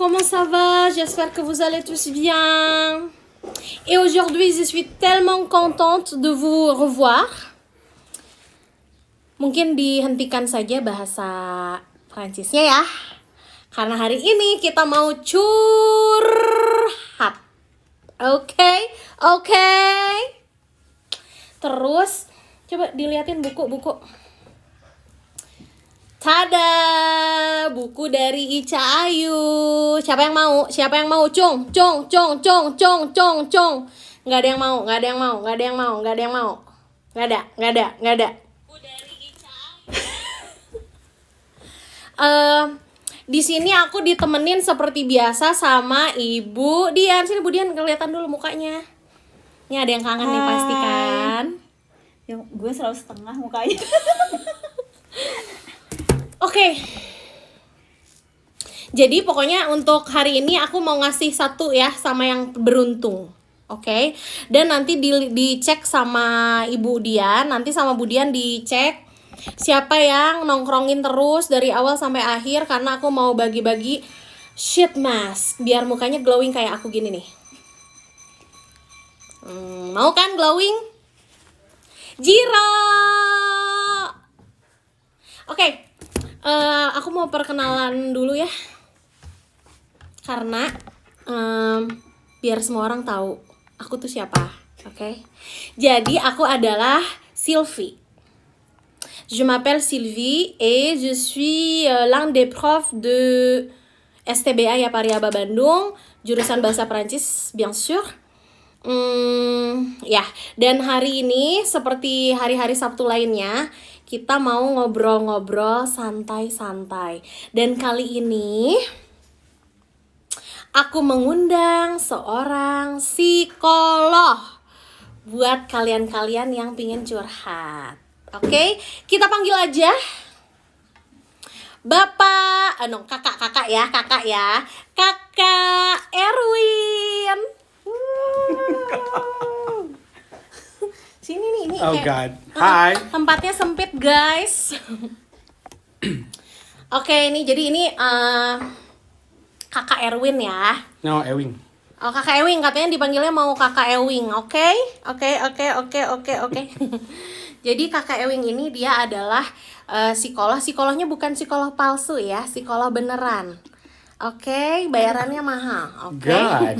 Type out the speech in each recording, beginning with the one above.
comment ça va? J'espère que vous allez tous bien. Et aujourd'hui, je suis tellement contente de vous revoir. Mungkin dihentikan saja bahasa Prancisnya ya. Karena hari ini kita mau curhat. Oke. Terus, coba diliatin buku-buku. Tada, buku dari Ica Ayu. Siapa yang mau? Cung. Nggak ada yang mau. Nggak ada. Buku dari Ica Ayu. Di sini aku ditemenin seperti biasa sama Ibu Dian. Sini Bu Dian, kelihatan dulu mukanya. Ini ada yang kangen nih pasti kan? Ya, gue selalu setengah mukanya. Oke. Jadi pokoknya untuk hari ini aku mau ngasih satu ya sama yang beruntung. Oke. Dan nanti dicek sama Ibu Dian. Nanti sama Bu Dian dicek siapa yang nongkrongin terus dari awal sampai akhir. Karena aku mau bagi-bagi sheet mask biar mukanya glowing kayak aku gini nih. Mau kan glowing? Jiro. Oke. Aku mau perkenalan dulu ya. Karena biar semua orang tahu aku tuh siapa. Oke. Jadi aku adalah Sylvie. Je m'appelle Sylvie et je suis l'un des profs de STBA ya Pariaba Bandung, jurusan bahasa Prancis bien sûr. Ya, dan hari ini seperti hari-hari Sabtu lainnya, kita mau ngobrol-ngobrol santai-santai. Dan kali ini aku mengundang seorang psikolog buat kalian-kalian yang pingin curhat. Oke, kita panggil aja Bapak, kakak ya. Kakak Erwin. Sini nih, ini Oh kayak, God. Hi. Tempatnya sempit guys. Oke, ini jadi ini kakak Erwin ya. No, Ewing. Oh, kakak Ewing, katanya dipanggilnya mau kakak Ewing. Oke. Jadi kakak Ewing ini dia adalah psikolognya bukan psikolog palsu ya, psikolog beneran. Oke, bayarannya mahal. Oke. God.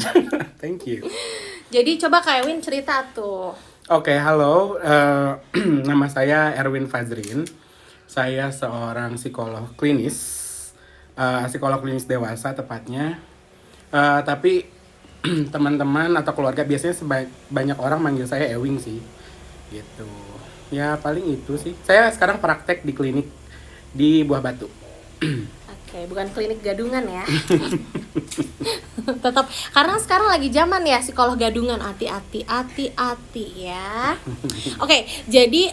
Thank you. Jadi coba Kak Ewin cerita tuh. Oke, halo. Nama saya Erwin Fazrin. Saya seorang psikolog klinis. Psikolog klinis dewasa tepatnya. Tapi teman-teman atau keluarga biasanya banyak orang manggil saya Ewing sih. Gitu. Ya paling itu sih. Saya sekarang praktek di klinik di Buah Batu. Oke, bukan klinik gadungan ya. Tetap karena sekarang lagi zaman ya psikolog gadungan, hati-hati ya. Oke, jadi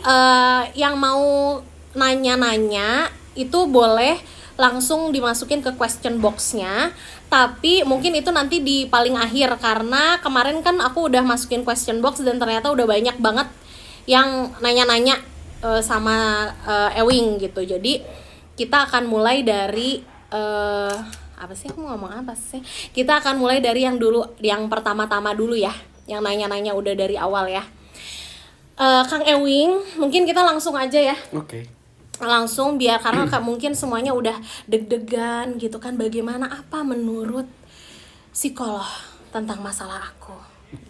yang mau nanya-nanya itu boleh langsung dimasukin ke question box-nya. Tapi mungkin itu nanti di paling akhir karena kemarin kan aku udah masukin question box dan ternyata udah banyak banget yang nanya-nanya sama Ewing gitu. Jadi kita akan mulai dari kita akan mulai dari yang pertama-tama dulu ya, yang nanya-nanya udah dari awal ya. Kang Ewing, mungkin kita langsung aja ya. Oke. Langsung biar karena mungkin semuanya udah deg-degan gitu kan, bagaimana apa menurut psikolog tentang masalah aku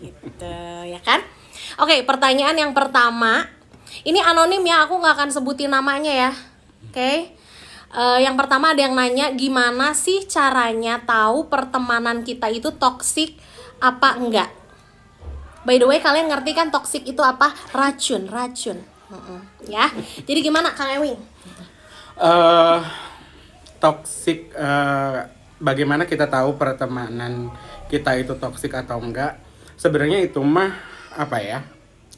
gitu ya kan. Oke, pertanyaan yang pertama ini anonim ya, aku nggak akan sebutin namanya ya. Oke. Yang pertama ada yang nanya, gimana sih caranya tahu pertemanan kita itu toksik apa enggak? By the way, kalian ngerti kan toksik itu apa? Racun. Ya. Jadi gimana Kang Ewing? Toksik, bagaimana kita tahu pertemanan kita itu toksik atau enggak? Sebenarnya itu mah apa ya?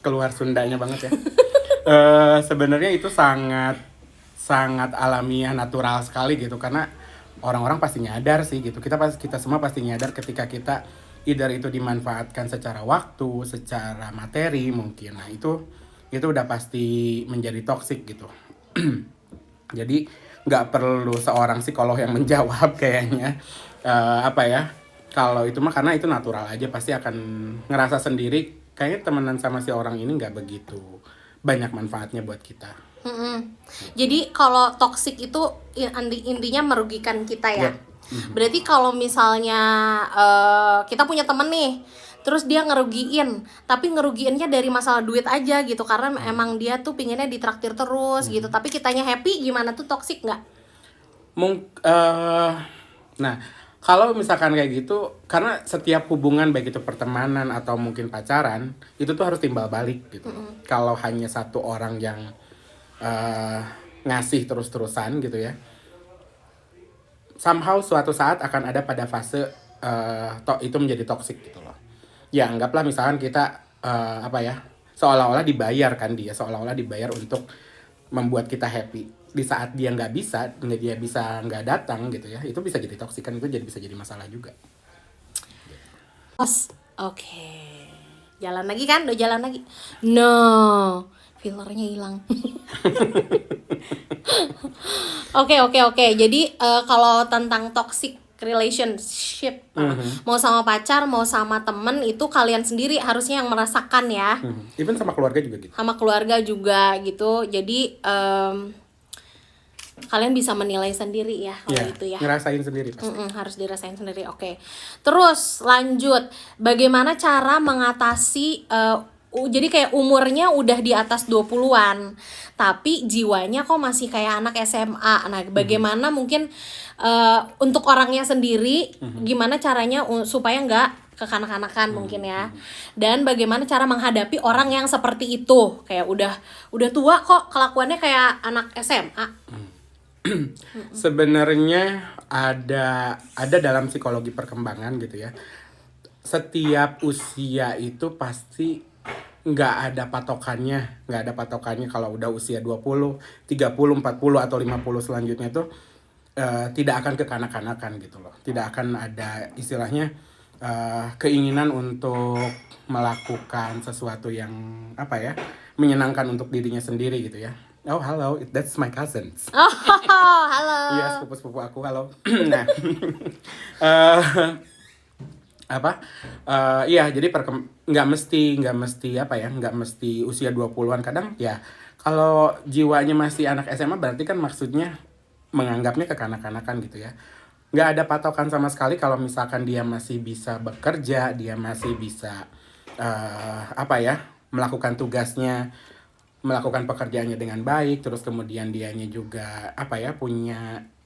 Keluar Sundanya banget ya. Sebenarnya itu sangat alamiah, natural sekali gitu, karena orang-orang pasti nyadar sih gitu. Kita semua pasti nyadar ketika kita either itu dimanfaatkan secara waktu, secara materi mungkin. Nah, itu udah pasti menjadi toksik gitu. Jadi nggak perlu seorang psikolog yang menjawab kayaknya. Apa ya, kalau itu mah karena itu natural aja, pasti akan ngerasa sendiri kayaknya temenan sama si orang ini nggak begitu banyak manfaatnya buat kita. Jadi kalau toxic itu intinya merugikan kita ya. Yep. Berarti kalau misalnya kita punya temen nih, terus dia ngerugiin, tapi ngerugiinnya dari masalah duit aja gitu, karena emang dia tuh pinginnya ditraktir terus gitu, tapi kitanya happy, gimana tuh toxic nggak? Nah, kalau misalkan kayak gitu, karena setiap hubungan baik itu pertemanan atau mungkin pacaran, itu tuh harus timbal balik gitu. Kalau hanya satu orang yang ngasih terus-terusan gitu ya, somehow suatu saat akan ada pada fase itu menjadi toxic gitu loh. Ya anggaplah misalkan kita apa ya, seolah-olah dibayar kan, dia seolah-olah dibayar untuk membuat kita happy. Di saat dia nggak bisa nggak datang gitu ya, itu bisa jadi toxic kan, itu bisa jadi masalah juga. Oke. Jalan lagi kan? Udah jalan lagi. No, filternya hilang. Oke. Jadi kalau tentang toxic relationship, mau sama pacar, mau sama temen, itu kalian sendiri harusnya yang merasakan ya. Even sama keluarga juga gitu. Sama keluarga juga gitu. Jadi kalian bisa menilai sendiri ya kalau itu ya. Ngerasain sendiri pasti. Harus dirasain sendiri. Oke. Terus lanjut, bagaimana cara mengatasi jadi kayak umurnya udah di atas 20-an, tapi jiwanya kok masih kayak anak SMA. Nah, bagaimana mungkin untuk orangnya sendiri, gimana caranya supaya nggak kekanak-kanakan mungkin ya. Dan bagaimana cara menghadapi orang yang seperti itu, kayak udah tua kok kelakuannya kayak anak SMA. Sebenarnya ada dalam psikologi perkembangan gitu ya. Setiap usia itu pasti nggak ada patokannya kalau udah usia 20, 30, 40 atau 50 selanjutnya tuh tidak akan kekanak-kanakan gitu loh. Tidak akan ada istilahnya keinginan untuk melakukan sesuatu yang apa ya, menyenangkan untuk dirinya sendiri gitu ya. Oh, hello, that's my cousins. Oh, halo. Iya, sepupu-sepupu aku, halo. Nah, iya, jadi nggak mesti usia 20-an. Kadang ya, kalau jiwanya masih anak SMA, berarti kan maksudnya menganggapnya kekanak-kanakan gitu ya. Nggak ada patokan sama sekali kalau misalkan dia masih bisa bekerja, dia masih bisa melakukan tugasnya, melakukan pekerjaannya dengan baik, terus kemudian dianya juga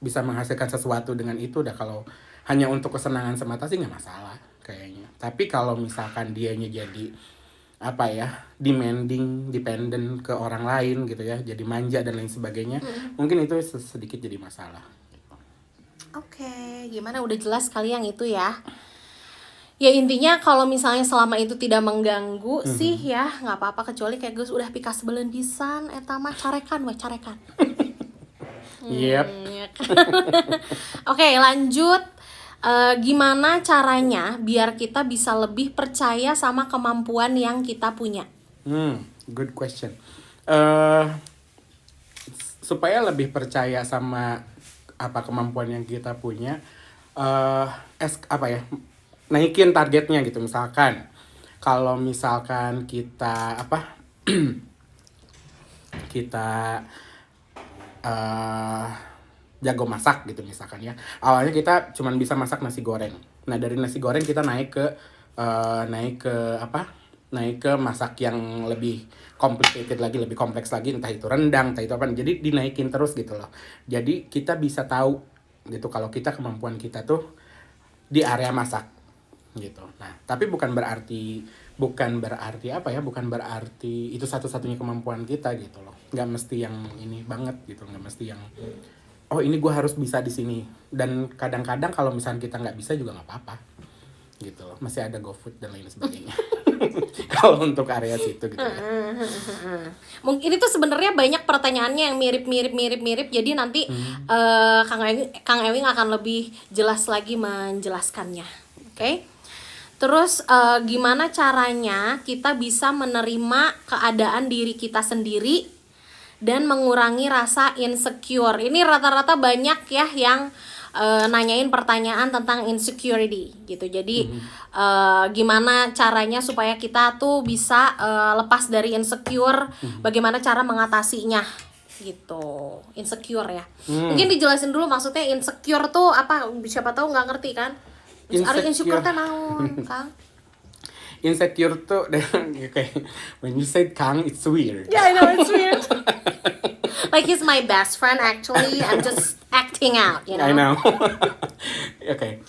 bisa menghasilkan sesuatu dengan itu. Udah, kalau hanya untuk kesenangan semata sih nggak masalah kayaknya. Tapi kalau misalkan dianya jadi demanding, dependent ke orang lain gitu ya, jadi manja dan lain sebagainya, mungkin itu sedikit jadi masalah. Oke, gimana, udah jelas kali yang itu ya. Ya intinya kalau misalnya selama itu tidak mengganggu sih ya nggak apa-apa, kecuali kayak gue udah pikas belen pisan eta mah carekan. Yep. Oke, lanjut. Gimana caranya biar kita bisa lebih percaya sama kemampuan yang kita punya? Good question. Supaya lebih percaya sama kemampuan yang kita punya, naikin targetnya gitu. Misalkan kalau misalkan kita kita jago masak gitu misalkan ya, awalnya kita cuman bisa masak nasi goreng. Nah, dari nasi goreng kita naik ke masak yang lebih complicated lagi, lebih kompleks lagi, entah itu rendang, entah itu apa. Jadi dinaikin terus gitu loh. Jadi kita bisa tahu gitu kalau kita kemampuan kita tuh di area masak gitu. Nah, tapi bukan berarti itu satu-satunya kemampuan kita gitu loh. Nggak mesti yang ini banget gitu, nggak mesti yang ini gue harus bisa di sini. Dan kadang-kadang kalau misalnya kita nggak bisa juga nggak apa-apa gitu loh, masih ada GoFood dan lain sebagainya. Kalau untuk area situ gitu ya. Mungkin itu sebenarnya banyak pertanyaannya yang mirip. Jadi nanti Kang Ewing akan lebih jelas lagi menjelaskannya. Oke? Terus gimana caranya kita bisa menerima keadaan diri kita sendiri dan mengurangi rasa insecure? Ini rata-rata banyak ya yang nanyain pertanyaan tentang insecurity gitu. Jadi gimana caranya supaya kita tuh bisa lepas dari insecure, bagaimana cara mengatasinya gitu. Insecure ya. Mungkin dijelasin dulu maksudnya insecure tuh apa, siapa tahu nggak ngerti kan. Ari insecure kan naon, Kang? Insecure tuh okay. When you say Kang, it's weird. Yeah, I know it's weird. Like he's my best friend actually. I'm just acting out, you know. I know. Oke.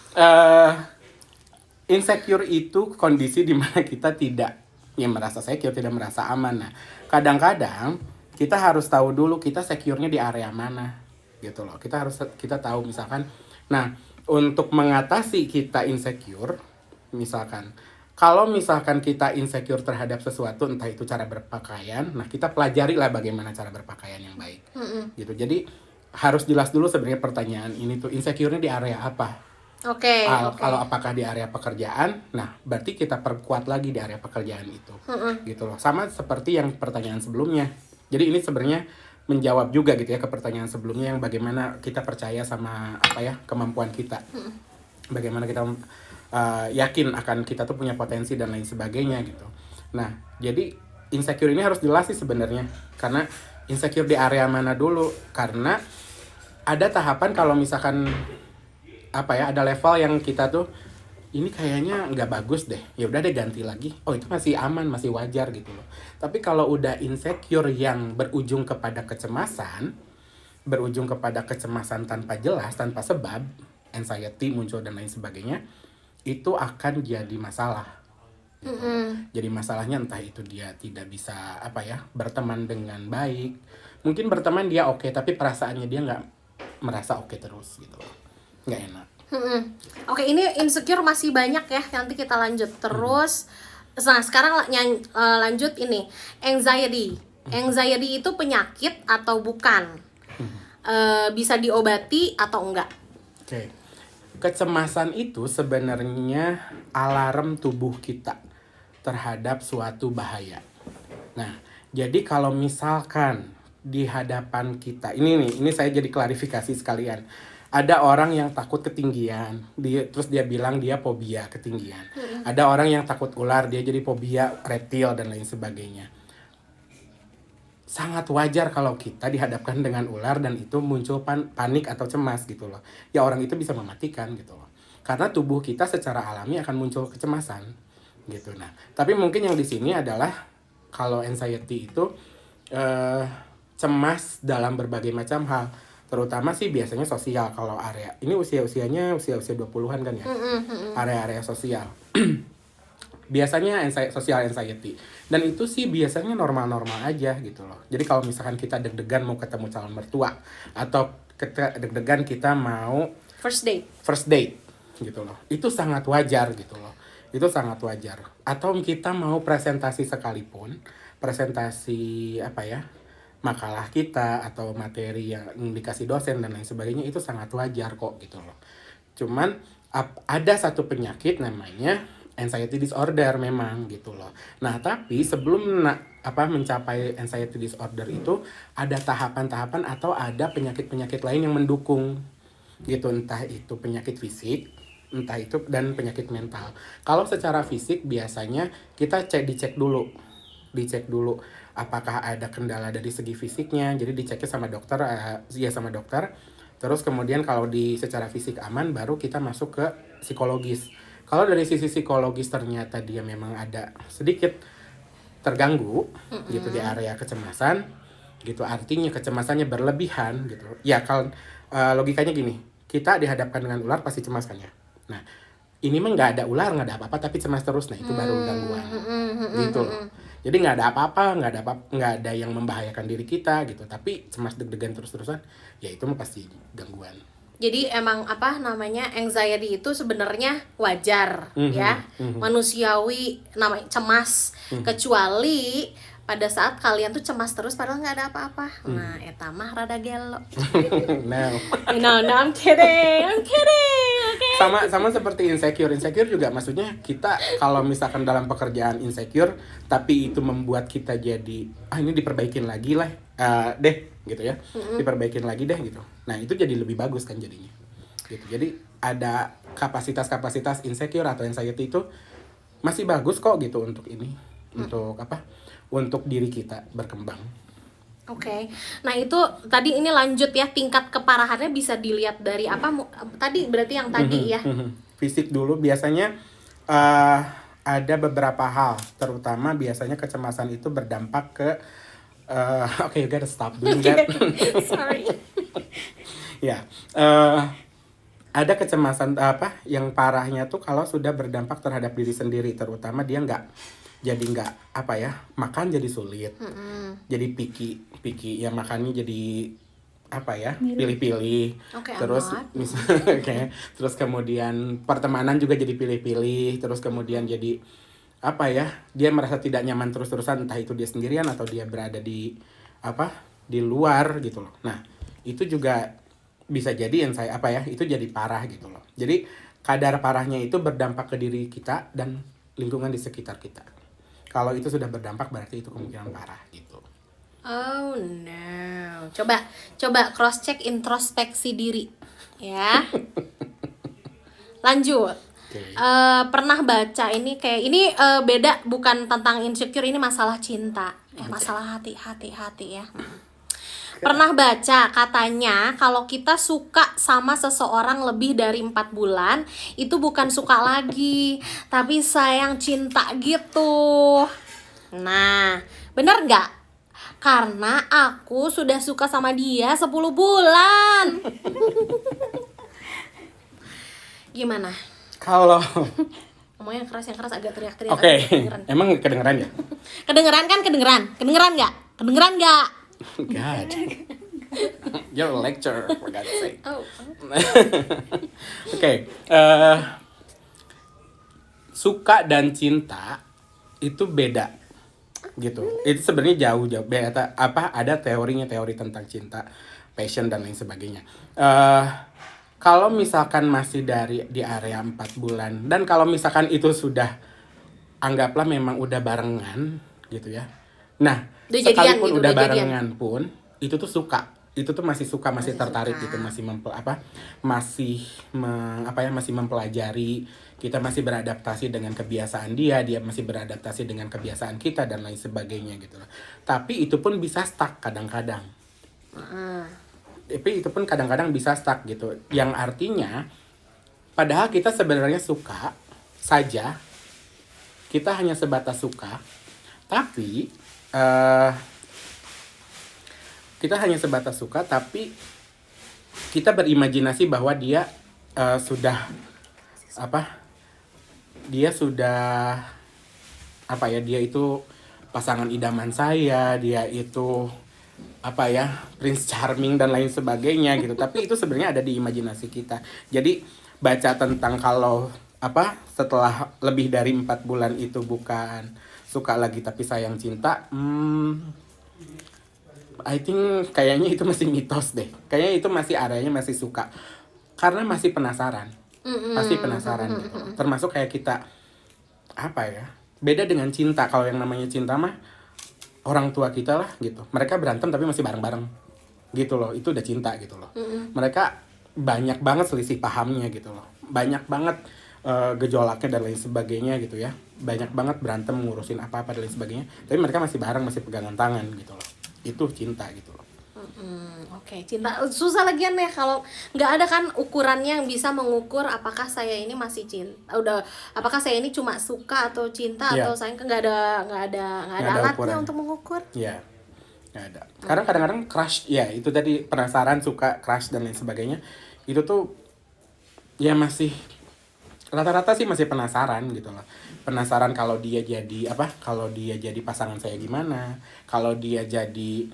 Insecure itu kondisi di mana kita tidak merasa secure, tidak merasa aman. Nah, kadang-kadang kita harus tahu dulu kita secure-nya di area mana gitu loh. Kita tahu misalkan. Nah, untuk mengatasi kita insecure, misalkan kalau misalkan kita insecure terhadap sesuatu, entah itu cara berpakaian, nah kita pelajari lah bagaimana cara berpakaian yang baik. Gitu. Jadi harus jelas dulu sebenarnya pertanyaan ini tuh insecure-nya di area apa. Oke. Kalau apakah di area pekerjaan, nah berarti kita perkuat lagi di area pekerjaan itu. Gitu loh. Sama seperti yang pertanyaan sebelumnya. Jadi ini sebenarnya menjawab juga gitu ya ke pertanyaan sebelumnya yang bagaimana kita percaya sama kemampuan kita. Bagaimana kita yakin akan kita tuh punya potensi dan lain sebagainya gitu. Nah, jadi insecure ini harus jelas sih sebenarnya. Karena insecure di area mana dulu? Karena ada tahapan kalau misalkan ada level yang kita tuh ini kayaknya nggak bagus deh. Ya udah deh ganti lagi. Oh, itu masih aman, masih wajar gitu loh. Tapi kalau udah insecure yang berujung kepada kecemasan tanpa jelas, tanpa sebab, anxiety muncul dan lain sebagainya, itu akan jadi masalah. Gitu. Jadi masalahnya entah itu dia tidak bisa berteman dengan baik. Mungkin berteman dia oke, tapi perasaannya dia nggak merasa oke terus gitu. Nggak enak. Oke, ini insecure masih banyak ya. Nanti kita lanjut terus. Nah, sekarang lanjut ini anxiety. Anxiety itu penyakit atau bukan? Bisa diobati atau enggak? Oke. Kecemasan itu sebenarnya alarm tubuh kita terhadap suatu bahaya. Nah, jadi kalau misalkan di hadapan kita, ini saya jadi klarifikasi sekalian. Ada orang yang takut ketinggian, terus dia bilang dia fobia ketinggian. Ada orang yang takut ular, dia jadi fobia reptil dan lain sebagainya. Sangat wajar kalau kita dihadapkan dengan ular dan itu muncul panik atau cemas gitu loh. Ya orang itu bisa mematikan gitu loh. Karena tubuh kita secara alami akan muncul kecemasan gitu. Nah, tapi mungkin yang di sini adalah kalau anxiety itu cemas dalam berbagai macam hal. Terutama sih biasanya sosial kalau area. Ini usia-usianya usia 20-an kan ya. Area-area sosial. Biasanya social anxiety. Dan itu sih biasanya normal-normal aja gitu loh. Jadi kalau misalkan kita deg-degan mau ketemu calon mertua, atau deg-degan kita mau first date gitu loh. Itu sangat wajar gitu loh. Itu sangat wajar. Atau kita mau presentasi sekalipun, presentasi makalah kita atau materi yang dikasih dosen dan lain sebagainya, itu sangat wajar kok gitu loh. Cuman ada satu penyakit namanya anxiety disorder memang gitu loh. Nah, tapi sebelum mencapai anxiety disorder itu ada tahapan-tahapan atau ada penyakit-penyakit lain yang mendukung gitu, entah itu penyakit fisik, entah itu dan penyakit mental. Kalau secara fisik biasanya kita dicek dulu apakah ada kendala dari segi fisiknya. Jadi diceknya sama dokter, sama dokter. Terus kemudian kalau secara fisik aman, baru kita masuk ke psikologis. Kalau dari sisi psikologis ternyata dia memang ada sedikit terganggu gitu di area kecemasan gitu, artinya kecemasannya berlebihan gitu. Ya kalau logikanya gini, kita dihadapkan dengan ular pasti cemas kan ya. Nah, ini mah nggak ada ular, nggak ada apa-apa tapi cemas terus, nah itu baru gangguan gitu loh. Jadi nggak ada apa-apa, nggak ada yang membahayakan diri kita gitu, tapi cemas deg-degan terus-terusan, ya itu mah pasti gangguan. Jadi emang anxiety itu sebenarnya wajar ya, manusiawi, namanya cemas, kecuali pada saat kalian tuh cemas terus padahal nggak ada apa-apa. Nah, eta mah rada gelo. No, I'm kidding. Okay. Sama seperti insecure juga, maksudnya kita kalau misalkan dalam pekerjaan insecure tapi itu membuat kita jadi ini diperbaikin lagi lah deh gitu ya, diperbaikin lagi deh gitu. Nah, itu jadi lebih bagus kan jadinya. gitu. Jadi ada kapasitas insecure atau anxiety itu masih bagus kok gitu untuk ini, untuk apa? Untuk diri kita berkembang. Oke. Nah, itu tadi ini lanjut ya, tingkat keparahannya bisa dilihat dari apa? Tadi berarti yang tadi ya. Fisik dulu biasanya ada beberapa hal, terutama biasanya kecemasan itu berdampak ke oke, you gotta stop doing that. Sorry. Ya, ada kecemasan apa yang parahnya tuh kalau sudah berdampak terhadap diri sendiri, terutama dia nggak apa ya, makan jadi sulit, jadi picky ya, makannya jadi apa ya, pilih-pilih. Oke, Terus amat. oke, terus kemudian pertemanan juga jadi pilih-pilih, terus kemudian jadi apa ya, dia merasa tidak nyaman terus-terusan, entah itu dia sendirian atau dia berada di apa, di luar gitu loh. Nah, itu juga bisa jadi yang saya apa ya, itu jadi parah gitu loh. Jadi kadar parahnya itu berdampak ke diri kita dan lingkungan di sekitar kita. Kalau itu sudah berdampak berarti itu kemungkinan parah gitu. Oh no. Coba cross check, introspeksi diri ya. Lanjut. Okay. Pernah baca ini kayak ini beda, bukan tentang insecure, ini masalah cinta. Masalah hati ya. Pernah baca katanya kalau kita suka sama seseorang lebih dari 4 bulan itu bukan suka lagi, tapi sayang cinta gitu. Nah, bener nggak? Karena aku sudah suka sama dia 10 bulan. Gimana? Kalau Ngomongnya yang keras agak teriak-teriak. oke, agak kedengeran. emang kedengeran ya? Kedengeran kan? Kedengeran nggak? God, you're a lecturer for God's sake. Oh. Oke, suka dan cinta itu beda gitu. Itu sebenarnya jauh beda. Apa ada teori tentang cinta, passion dan lain sebagainya. Kalau misalkan masih di area 4 bulan dan kalau misalkan itu sudah anggaplah memang udah barengan gitu ya. Nah, Udah sekalipun jadian gitu, udah udah barengan pun itu tuh suka. Itu tuh masih suka, masih tertarik suka. gitu, masih mempelajari, kita masih beradaptasi dengan kebiasaan dia masih beradaptasi dengan kebiasaan kita dan lain sebagainya gitu loh. Tapi itu pun bisa stuck kadang-kadang. Tapi itu pun kadang-kadang bisa stuck gitu. Yang artinya padahal kita sebenarnya suka saja. Kita hanya sebatas suka. Tapi kita hanya sebatas suka, tapi kita berimajinasi bahwa dia sudah dia itu pasangan idaman saya, dia itu Prince Charming dan lain sebagainya gitu. Tapi itu sebenarnya ada di imajinasi kita. Jadi baca tentang kalau setelah lebih dari 4 bulan itu bukan suka lagi tapi sayang cinta, I think kayaknya itu masih mitos deh. Kayaknya itu masih areanya masih suka. Karena masih penasaran. Pasti penasaran gitu. Termasuk kayak kita beda dengan cinta. Kalau yang namanya cinta mah orang tua kita lah gitu. Mereka berantem tapi masih bareng-bareng. Gitu loh. Itu udah cinta gitu loh. Mereka banyak banget selisih pahamnya gitu loh. Banyak banget gejolaknya dan lain sebagainya gitu ya. Banyak banget berantem ngurusin apa-apa dan lain sebagainya. Tapi mereka masih bareng, masih pegangan tangan gitu loh. Itu cinta gitu loh. Oke, cinta susah lagian ya kalau nggak ada kan ukurannya yang bisa mengukur apakah saya ini masih cinta, apakah saya ini cuma suka atau cinta atau sayang, kan nggak ada alatnya ukuran untuk mengukur. Iya, nggak ada. Karena kadang-kadang crush, ya itu tadi penasaran, suka, crush dan lain sebagainya, itu tuh ya masih rata-rata sih masih penasaran gitu loh. Penasaran kalau dia jadi pasangan saya gimana, kalau dia jadi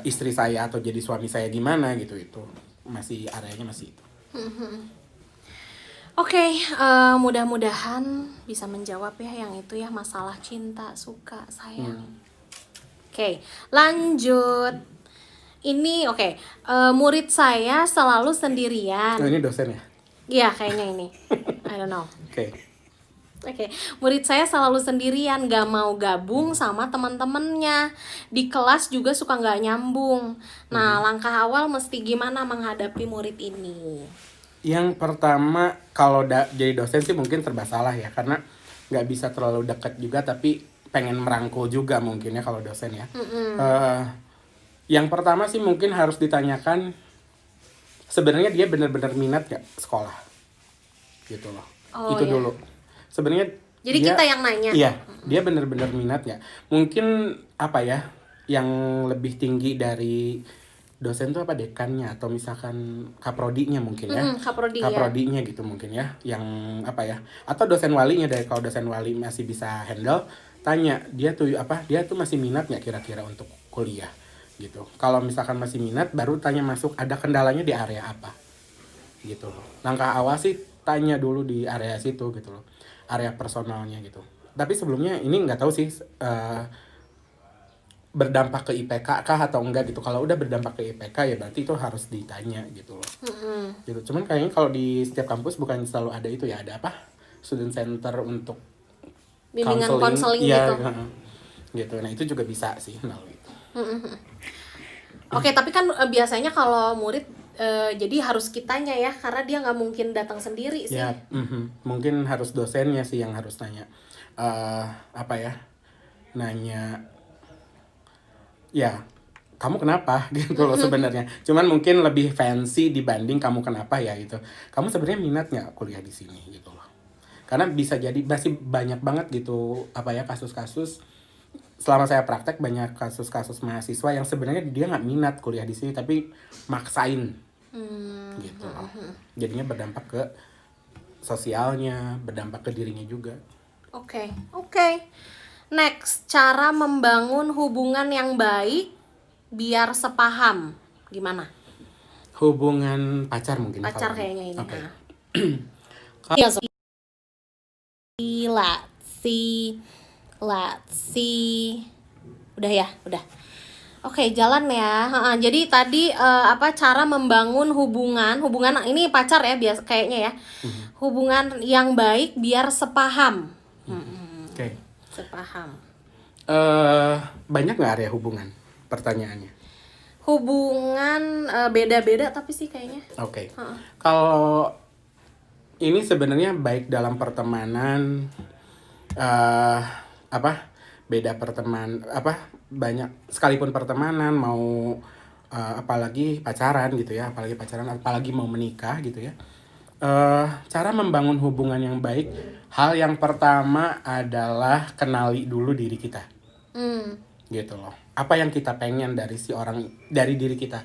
istri saya atau jadi suami saya gimana gitu. Itu masih areanya masih itu. Oke, mudah-mudahan bisa menjawab ya yang itu ya, masalah cinta, suka, sayang. Oke, lanjut. Ini murid saya selalu sendirian. Ini dosen ya? Iya, kayaknya ini. I don't know. Oke. Murid saya selalu sendirian, gak mau gabung sama teman-temannya. Di kelas juga suka gak nyambung. Nah, langkah awal mesti gimana menghadapi murid ini? Yang pertama kalau jadi dosen sih mungkin serba salah ya, karena nggak bisa terlalu dekat juga, tapi pengen merangkul juga mungkin ya kalau dosen ya. Eh, yang pertama sih mungkin harus ditanyakan sebenarnya dia benar-benar minat nggak sekolah, gitu loh. Oh, Itu ya. dulu. Sebenarnya Jadi dia, kita yang nanya. iya, dia benar-benar minat nggak? Mungkin apa ya, yang lebih tinggi dari dosen tuh apa, dekannya atau misalkan kaprodinya mungkin ya. Kaprodi ya. Kaprodinya gitu mungkin ya, yang apa ya, atau dosen walinya. Dari kalau dosen wali masih bisa handle, tanya dia tuh apa, dia tuh masih minat nggak kira-kira untuk kuliah gitu. Kalau misalkan masih minat, baru tanya masuk ada kendalanya di area apa gitu loh. Langkah awal sih tanya dulu di area situ gitu loh, area personalnya gitu. Tapi sebelumnya ini nggak tahu sih berdampak ke IPK kah atau enggak gitu. Kalau udah berdampak ke IPK ya berarti itu harus ditanya gitu loh. Gitu. Cuman kayaknya kalau di setiap kampus bukan selalu ada itu ya, ada apa? Student center untuk Bimbingan konseling iya, gitu. gitu. Nah, itu juga bisa sih melalui itu. Oke, tapi kan biasanya kalau murid jadi harus kitanya ya, karena dia nggak mungkin datang sendiri sih. Ya, mungkin harus dosennya sih yang harus nanya. Apa ya? Nanya ya, kamu kenapa gitu loh sebenarnya. Cuman mungkin lebih fancy dibanding kamu kenapa ya gitu. Kamu sebenarnya minat nggak kuliah di sini gitu loh. Karena bisa jadi masih banyak banget gitu apa ya, kasus-kasus selama saya praktek, banyak kasus-kasus mahasiswa yang sebenarnya dia nggak minat kuliah di sini tapi maksain gitu loh. Jadinya berdampak ke sosialnya, berdampak ke dirinya juga. Oke. Next, cara membangun hubungan yang baik biar sepaham. Gimana? Hubungan pacar mungkin. Pacar kalau kayaknya ini. Oke. Nah. Iya, let's see. Udah ya, udah. Oke, jalan ya. Jadi tadi apa cara membangun hubungan ini pacar ya biasa kayaknya ya. Hubungan yang baik biar sepaham. Oke. Sepaham. Banyak nggak area hubungan? Pertanyaannya. Hubungan beda-beda tapi sih kayaknya. Oke. Kalau ini sebenarnya baik dalam pertemanan, beda banyak sekalipun pertemanan, mau apalagi pacaran gitu ya, apalagi mau menikah gitu ya. Cara membangun hubungan yang baik, hal yang pertama adalah kenali dulu diri kita. Gitu loh. Apa yang kita pengen dari diri kita.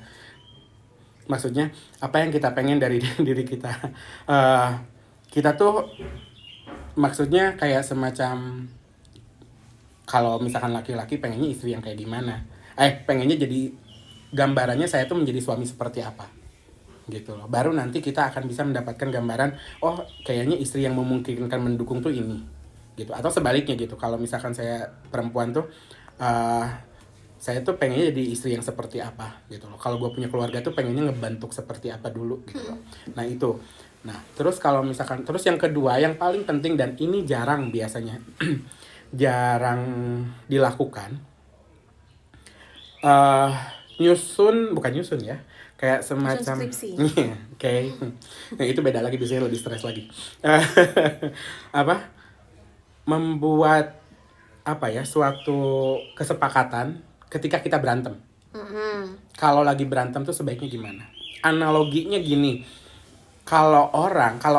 Maksudnya apa yang kita pengen dari diri kita. Kita tuh maksudnya kayak semacam, kalau misalkan laki-laki pengennya istri yang kayak gimana, pengennya jadi gambarannya saya tuh menjadi suami seperti apa gitu loh. Baru nanti kita akan bisa mendapatkan gambaran, oh kayaknya istri yang memungkinkan mendukung tuh ini gitu. Atau sebaliknya gitu, kalau misalkan saya perempuan tuh saya tuh pengennya jadi istri yang seperti apa gitu loh. Kalau gue punya keluarga tuh pengennya ngebantu seperti apa dulu gitu loh. Nah itu. Nah terus kalau misalkan, terus yang kedua yang paling penting, dan ini jarang biasanya jarang dilakukan, bukan nyusun ya, kayak semacam Skripsi. Oke. Nah, itu beda lagi, biasanya lebih stres lagi. Membuat suatu kesepakatan ketika kita berantem. Kalau lagi berantem tuh sebaiknya gimana? Analoginya gini, kalau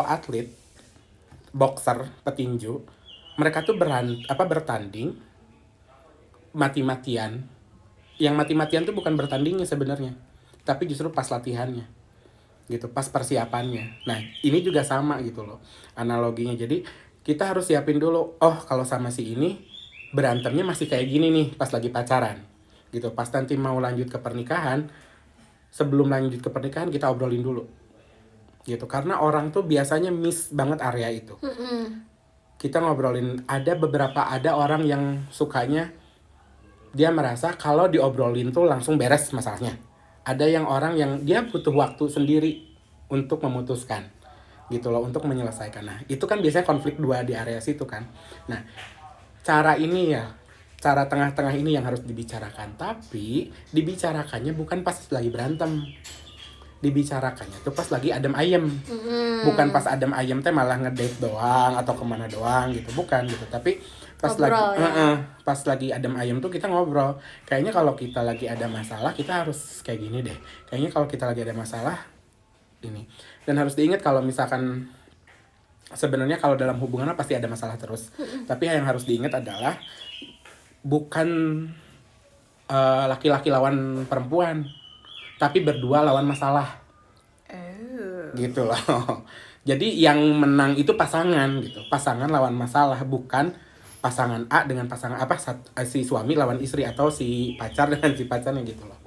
atlet, boxer, petinju, mereka tuh bertanding mati-matian. Yang mati-matian tuh bukan bertandingnya sebenarnya, tapi justru pas latihannya gitu, pas persiapannya. Nah ini juga sama gitu loh analoginya. Jadi kita harus siapin dulu, oh kalau sama si ini berantemnya masih kayak gini nih pas lagi pacaran gitu. Pas nanti mau lanjut ke pernikahan, sebelum lanjut ke pernikahan kita obrolin dulu gitu. Karena orang tuh biasanya miss banget area itu. Kita ngobrolin, ada orang yang sukanya dia merasa kalau diobrolin tuh langsung beres masalahnya. Ada yang orang yang dia butuh waktu sendiri untuk memutuskan gitu loh, untuk menyelesaikan. Nah itu kan biasanya konflik dua di area situ kan. Nah cara tengah-tengah ini yang harus dibicarakan, tapi dibicarakannya bukan pas lagi berantem. dibicarakannya tuh pas lagi adem ayem. Bukan pas adem ayem teh malah ngedate doang atau kemana doang gitu, bukan gitu. Tapi pas Ngobrol, lagi ya? pas lagi adem ayem tuh kita ngobrol. Kayaknya kalau kita lagi ada masalah kita harus kayak gini deh. Kayaknya kalau kita lagi ada masalah ini. Dan harus diingat kalau misalkan sebenarnya kalau dalam hubungan pasti ada masalah terus. Tapi yang harus diingat adalah bukan laki-laki lawan perempuan, tapi berdua lawan masalah. Gitu loh. Jadi yang menang itu pasangan gitu. Pasangan lawan masalah, bukan pasangan A dengan pasangan si suami lawan istri atau si pacar dengan si pacarnya gitu loh.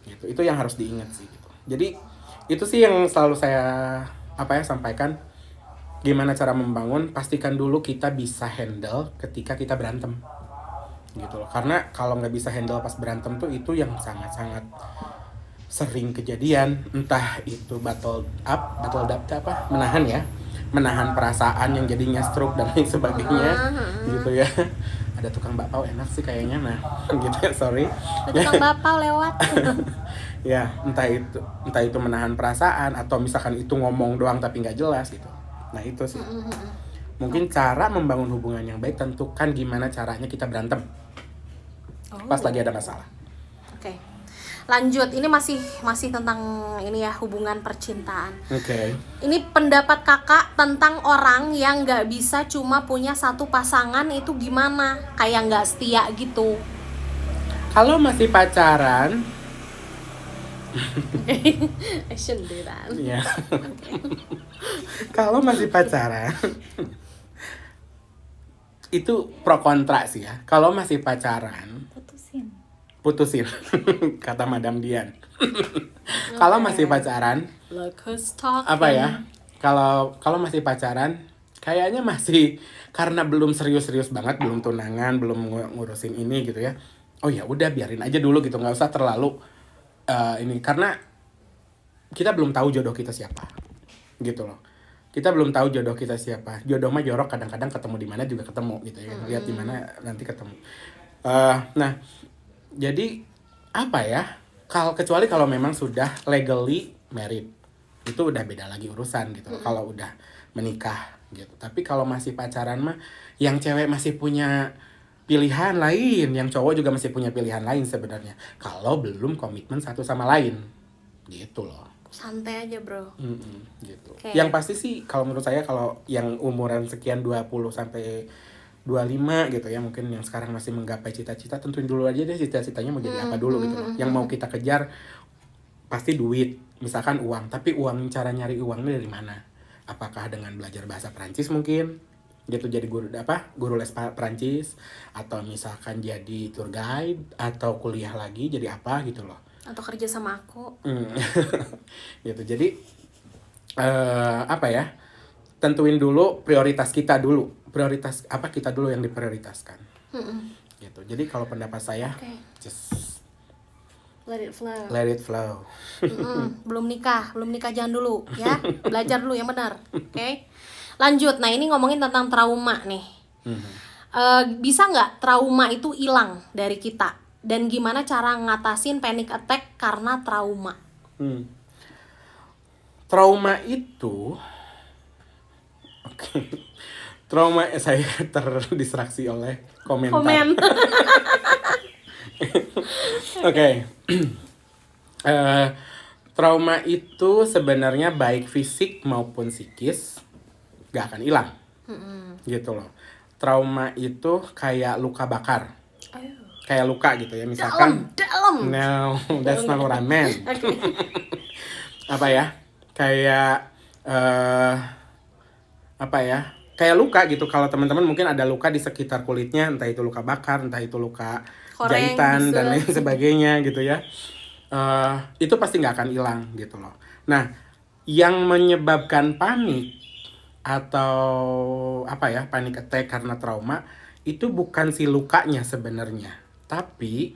Gitu. Itu yang harus diingat sih gitu. Jadi itu sih yang selalu saya sampaikan. Gimana cara membangun, pastikan dulu kita bisa handle ketika kita berantem gitu loh. Karena kalau nggak bisa handle pas berantem tuh itu yang sangat-sangat sering kejadian, entah itu battle up menahan perasaan yang jadinya stroke dan lain sebagainya gitu ya. Ada tukang bakpao enak sih kayaknya, nah gitu ya, sorry. Ada tukang bakpao lewat. Ya, entah itu menahan perasaan atau misalkan itu ngomong doang tapi nggak jelas gitu. Nah itu sih. Mungkin cara membangun hubungan yang baik, tentukan gimana caranya kita berantem pas lagi ada masalah. Oke. Lanjut, ini masih tentang ini ya, hubungan percintaan. Oke. Ini pendapat kakak tentang orang yang nggak bisa cuma punya satu pasangan, itu gimana? Kayak nggak setia gitu. Kalau masih pacaran, Action deh kan. ya. Kalau masih pacaran, itu pro kontra sih ya. Kalau masih pacaran, putusin kata Madam Dian. Kalau masih pacaran, kalau masih pacaran kayaknya masih, karena belum serius-serius banget, belum tunangan, belum ngurusin ini gitu ya. Oh ya udah, biarin aja dulu gitu, nggak usah terlalu ini, karena kita belum tahu jodoh kita siapa gitu loh. Kita belum tahu jodoh kita siapa. Jodoh mah jorok, kadang-kadang ketemu di mana juga ketemu gitu ya. Lihat di mana nanti ketemu. Nah, jadi kecuali kalau memang sudah legally married, itu udah beda lagi urusan gitu loh. Kalau udah menikah gitu. Tapi kalau masih pacaran mah, yang cewek masih punya pilihan lain, yang cowok juga masih punya pilihan lain sebenarnya. Kalau belum komitmen satu sama lain, gitu loh. Santai aja bro. Gitu. Okay. Yang pasti sih kalau menurut saya, kalau yang umuran sekian 20 sampai 25 gitu ya, mungkin yang sekarang masih menggapai cita-cita, tentuin dulu aja deh cita-citanya mau jadi apa dulu gitu loh. Yang mau kita kejar pasti duit, misalkan uang, tapi cara nyari uangnya dari mana? Apakah dengan belajar bahasa Perancis mungkin? Gitu, jadi guru les Perancis, atau misalkan jadi tour guide, atau kuliah lagi jadi apa gitu loh, atau kerja sama aku. Gitu. Jadi tentuin dulu prioritas kita dulu, prioritas apa kita dulu yang diprioritaskan. Gitu. Jadi kalau pendapat saya, just let it flow. Belum nikah jangan dulu ya, belajar dulu yang benar. Oke. Lanjut, nah ini ngomongin tentang trauma nih. Bisa nggak trauma itu hilang dari kita? Dan gimana cara ngatasin panic attack karena trauma? Trauma itu, trauma saya terdistraksi oleh komentar. Oke. Trauma itu sebenarnya baik fisik maupun psikis gak akan hilang, gitu loh. Trauma itu kayak luka bakar, kayak luka gitu ya, misalkan dalam. No, that's not what I meant. Kayak kayak luka gitu. Kalau teman-teman mungkin ada luka di sekitar kulitnya, entah itu luka bakar, entah itu luka jahitan dan lain sebagainya gitu ya. Itu pasti nggak akan hilang gitu loh. Nah, yang menyebabkan panik atau panic attack karena trauma itu bukan si lukanya sebenarnya, tapi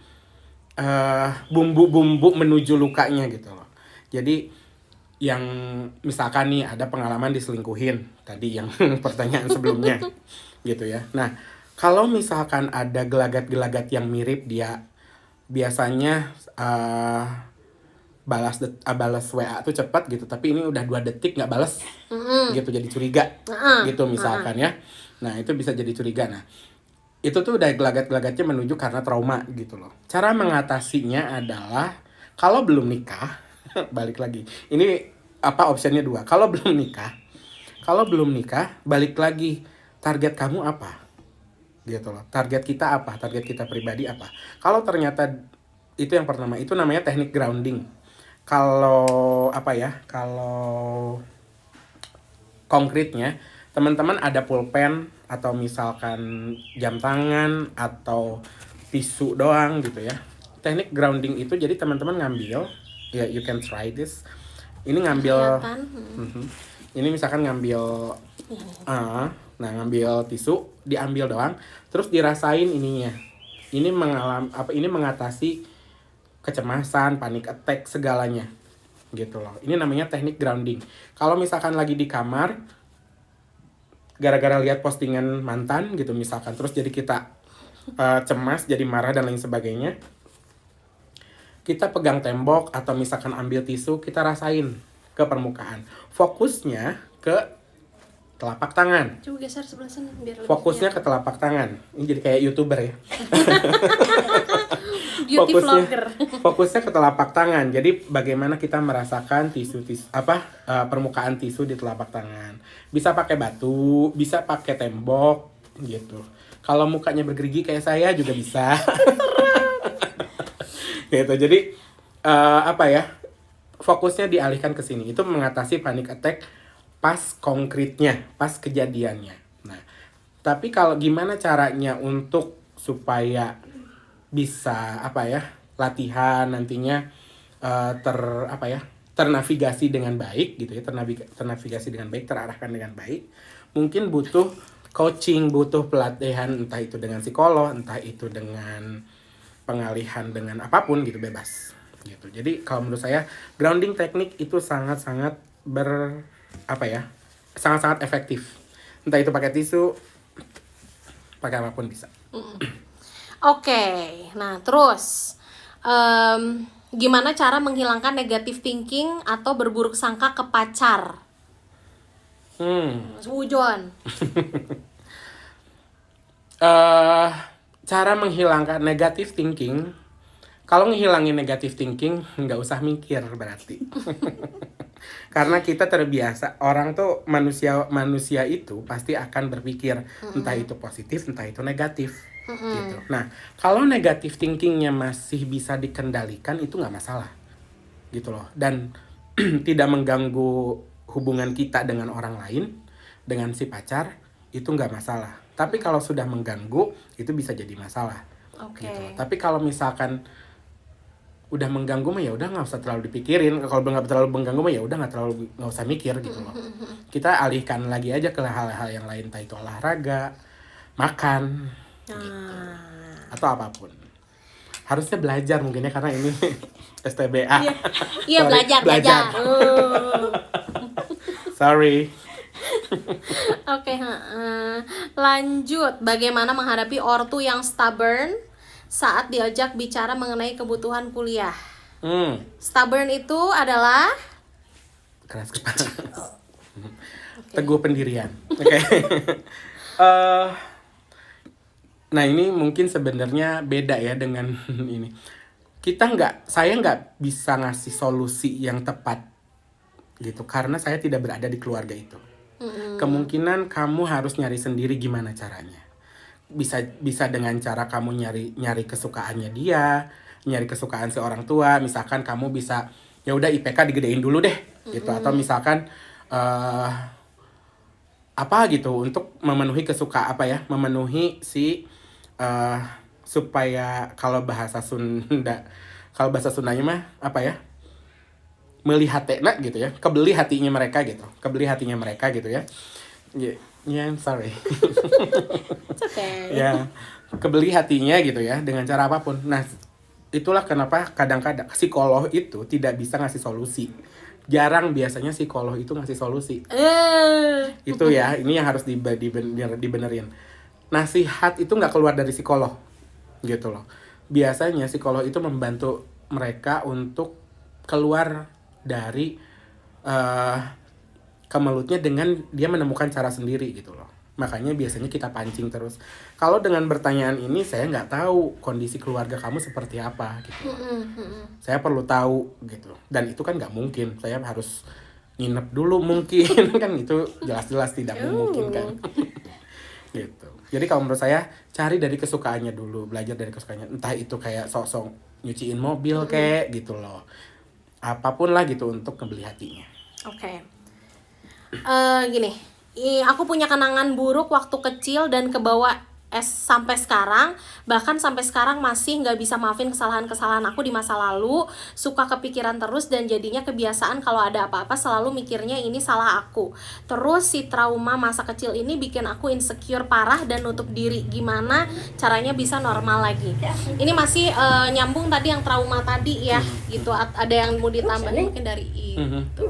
bumbu-bumbu menuju lukanya gitu loh. Jadi yang misalkan nih ada pengalaman diselingkuhin tadi yang pertanyaan sebelumnya gitu ya. Nah, kalau misalkan ada gelagat-gelagat yang mirip, dia biasanya balas WA tuh cepat gitu, tapi ini udah 2 detik nggak balas gitu, jadi curiga gitu misalkan ya. Nah itu bisa jadi curiga. Nah itu tuh udah gelagat-gelagatnya menuju karena trauma gitu loh. Cara mengatasinya adalah kalau belum nikah balik lagi, ini optionnya 2. Kalau belum nikah balik lagi, target kamu apa gitu loh, target kita apa, target kita pribadi apa. Kalau ternyata itu yang pertama, itu namanya teknik grounding. Kalau kalau konkretnya teman-teman ada pulpen atau misalkan jam tangan atau tisu doang gitu ya. Teknik grounding itu jadi teman-teman ngambil, ya you can try this. Ini ngambil ini misalkan ngambil ngambil tisu, diambil doang, terus dirasain ininya. Ini mengatasi kecemasan, panic attack segalanya gitu loh. Ini namanya teknik grounding. Kalau misalkan lagi di kamar gara-gara lihat postingan mantan gitu misalkan, terus jadi kita cemas, jadi marah dan lain sebagainya, kita pegang tembok atau misalkan ambil tisu, kita rasain ke permukaan. Fokusnya ke telapak tangan. Coba geser sebelah sana biar lebih Fokusnya ke telapak tangan. Ini jadi kayak YouTuber ya. beauty vlogger. Fokusnya ke telapak tangan. Jadi bagaimana kita merasakan permukaan tisu di telapak tangan. Bisa pakai batu, bisa pakai tembok gitu. Kalau mukanya bergerigi kayak saya juga bisa. Gitu. Jadi fokusnya dialihkan ke sini. Itu mengatasi panic attack pas konkretnya, pas kejadiannya. Nah, tapi kalau gimana caranya untuk supaya bisa latihan nantinya ternavigasi dengan baik gitu ya, ternavigasi dengan baik, terarahkan dengan baik. Mungkin butuh coaching, butuh pelatihan, entah itu dengan psikolog, entah itu dengan pengalihan dengan apapun gitu, bebas gitu. Jadi kalau menurut saya grounding teknik itu sangat-sangat sangat-sangat efektif. Entah itu pakai tisu, pakai apapun bisa. Oke, nah terus gimana cara menghilangkan negative thinking atau berburuk sangka ke pacar? Wujon. Cara menghilangkan negative thinking, kalau ngehilangin negative thinking nggak usah mikir berarti. Karena kita terbiasa, orang tuh manusia itu pasti akan berpikir entah itu positif, entah itu negatif. Gitu. Nah, kalau negative thinkingnya masih bisa dikendalikan, itu nggak masalah, gitu loh. Dan tidak mengganggu hubungan kita dengan orang lain, dengan si pacar, itu nggak masalah. Tapi kalau sudah mengganggu, itu bisa jadi masalah. Oke. Gitu. Tapi kalau misalkan udah mengganggu mah ya udah nggak usah terlalu dipikirin. Kalau nggak terlalu mengganggu mah ya udah nggak usah mikir gitu loh. Kita alihkan lagi aja ke hal-hal yang lain, entah itu olahraga, makan, gitu. Atau apapun. Harusnya belajar mungkin ya, karena ini STBA. Iya, belajar. Sorry. Oke, lanjut. Bagaimana menghadapi ortu yang stubborn saat diajak bicara mengenai kebutuhan kuliah? Stubborn itu adalah keras kepala. Teguh pendirian. Oke. Nah ini mungkin sebenarnya beda ya dengan ini. Saya nggak bisa ngasih solusi yang tepat gitu, karena saya tidak berada di keluarga itu. Kemungkinan kamu harus nyari sendiri gimana caranya. Bisa dengan cara kamu nyari kesukaannya dia, nyari kesukaan si orang tua. Misalkan kamu bisa ya udah IPK digedein dulu deh gitu, atau misalkan gitu untuk memenuhi memenuhi si supaya kalau bahasa Sundanya mah melihat gitu ya, kebeli hatinya mereka gitu ya. I'm sorry. It's okay. Ya, kebeli hatinya gitu ya dengan cara apapun. Nah, itulah kenapa kadang-kadang psikolog itu tidak bisa ngasih solusi. Jarang biasanya psikolog itu ngasih solusi. Itu ya, ini yang harus dibenerin. Nasihat itu nggak keluar dari psikolog gitu loh. Biasanya psikolog itu membantu mereka untuk keluar dari kemelutnya dengan dia menemukan cara sendiri gitu loh. Makanya biasanya kita pancing terus. Kalau dengan pertanyaan ini saya nggak tahu kondisi keluarga kamu seperti apa gitu. Saya perlu tahu gitu. Dan itu kan nggak mungkin. Saya harus nginep dulu mungkin kan itu jelas-jelas tidak memungkinkan. Gitu. Jadi kalau menurut saya cari dari kesukaannya dulu, belajar dari kesukaannya. Entah itu kayak sok-sok nyuciin mobil kayak gitu loh. Apapun lah gitu untuk ngebeli hatinya. Oke. Gini, aku punya kenangan buruk waktu kecil dan kebawa sampai sekarang. Bahkan sampai sekarang masih nggak bisa maafin kesalahan-kesalahan aku di masa lalu. Suka kepikiran terus dan jadinya kebiasaan kalau ada apa-apa selalu mikirnya ini salah aku. Terus si trauma masa kecil ini bikin aku insecure parah dan nutup diri. Gimana caranya bisa normal lagi? Ini masih nyambung tadi yang trauma tadi ya, gitu. Ada yang mau ditambahin mungkin dari itu.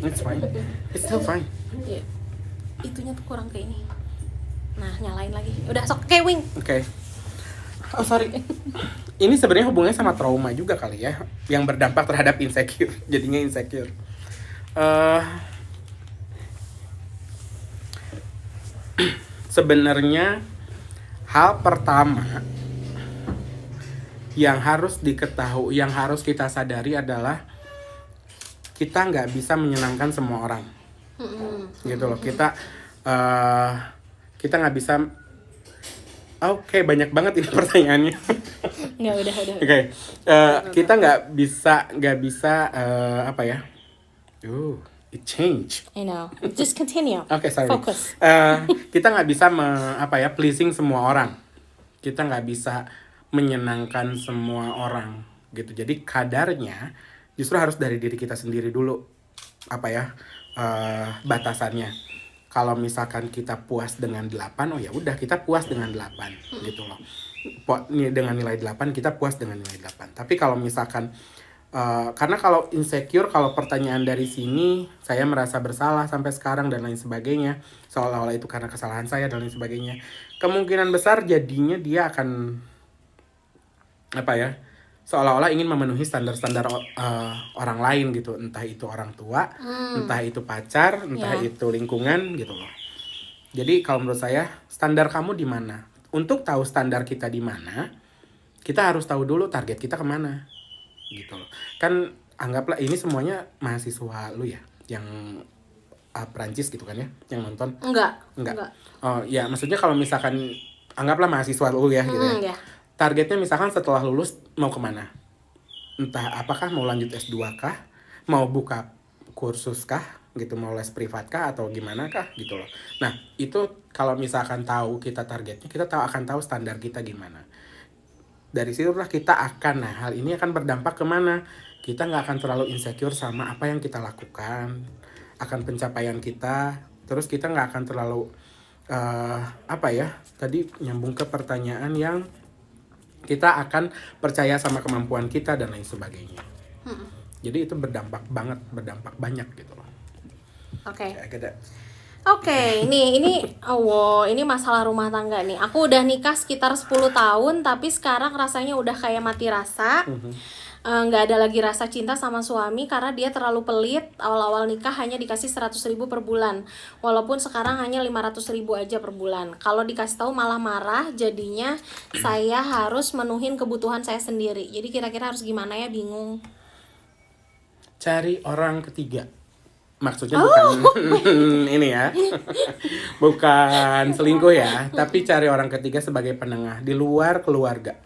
It's fine. It's still fine. Iya. Itunya tuh kurang ke ini. Nah, nyalain lagi. Udah sok kayak wing. Oke. Oh sorry. Ini sebenarnya hubungannya sama trauma juga kali ya, yang berdampak terhadap insecure. Jadinya insecure. Sebenarnya hal pertama yang harus diketahui, yang harus kita sadari adalah kita nggak bisa menyenangkan semua orang. Gitu loh. Kita nggak bisa. Oke, banyak banget ini pertanyaannya. Nggak, udah. Oke, kita nggak bisa apa ya? It change. I know. Just continue. Oke, sorry. Focus. Kita nggak bisa pleasing semua orang. Kita nggak bisa menyenangkan semua orang gitu. Jadi kadarnya justru harus dari diri kita sendiri dulu. Batasannya. Kalau misalkan kita puas dengan 8, oh ya udah kita puas dengan 8 gitu loh. Dengan nilai 8 kita puas dengan nilai 8. Tapi kalau misalkan karena kalau insecure, kalau pertanyaan dari sini saya merasa bersalah sampai sekarang dan lain sebagainya, seolah-olah itu karena kesalahan saya dan lain sebagainya, kemungkinan besar jadinya dia akan seolah-olah ingin memenuhi standar-standar orang lain gitu, entah itu orang tua, entah itu pacar, entah itu lingkungan gitu loh. Jadi kalau menurut saya standar kamu di mana? Untuk tahu standar kita di mana, kita harus tahu dulu target kita kemana gitu loh. Kan anggaplah ini semuanya mahasiswa lu ya, yang Perancis gitu kan ya, yang nonton? Enggak. Oh ya, maksudnya kalau misalkan anggaplah mahasiswa lu ya gitu ya. Ya. Targetnya misalkan setelah lulus mau kemana? Entah apakah mau lanjut S2 kah? Mau buka kursus kah? Gitu, mau les privat kah? Atau gimana kah? Gitu loh. Nah, itu kalau misalkan tahu kita targetnya, kita akan tahu standar kita gimana. Dari situlah kita akan, hal ini akan berdampak kemana? Kita nggak akan terlalu insecure sama apa yang kita lakukan, akan pencapaian kita. Terus kita nggak akan terlalu, tadi nyambung ke pertanyaan yang kita akan percaya sama kemampuan kita dan lain sebagainya. Jadi itu berdampak banyak gitu loh. Oke. Ya, Oke, ini masalah rumah tangga nih. Aku udah nikah sekitar 10 tahun, tapi sekarang rasanya udah kayak mati rasa. Nggak ada lagi rasa cinta sama suami karena dia terlalu pelit. Awal-awal nikah hanya dikasih 100.000 per bulan, walaupun sekarang hanya 500.000 aja per bulan. Kalau dikasih tahu malah marah, jadinya saya harus menuhin kebutuhan saya sendiri. Jadi kira-kira harus gimana ya, bingung. Cari orang ketiga. Maksudnya bukan ini ya. Bukan selingkuh ya, tapi cari orang ketiga sebagai penengah di luar keluarga.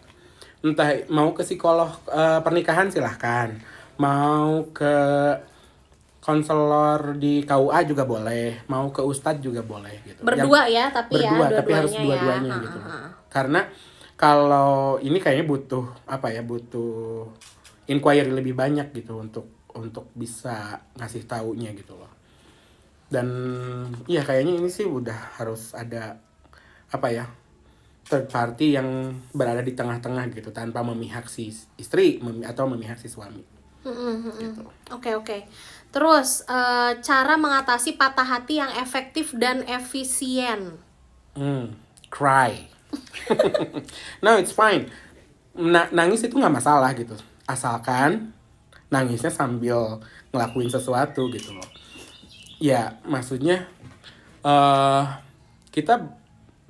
Entah mau ke psikolog pernikahan silahkan, mau ke konselor di KUA juga boleh, mau ke ustadz juga boleh gitu. Berdua ya, tapi tapi harus dua-duanya gitu. Karena kalau ini kayaknya butuh inquiry lebih banyak gitu untuk bisa ngasih taunya gitu loh. Dan iya kayaknya ini sih udah harus ada third party yang berada di tengah-tengah gitu, tanpa memihak si istri atau memihak si suami. Gitu. Oke. Terus cara mengatasi patah hati yang efektif dan efisien. Cry. No, it's fine. Nangis itu nggak masalah gitu, asalkan nangisnya sambil ngelakuin sesuatu gitu loh. Ya maksudnya kita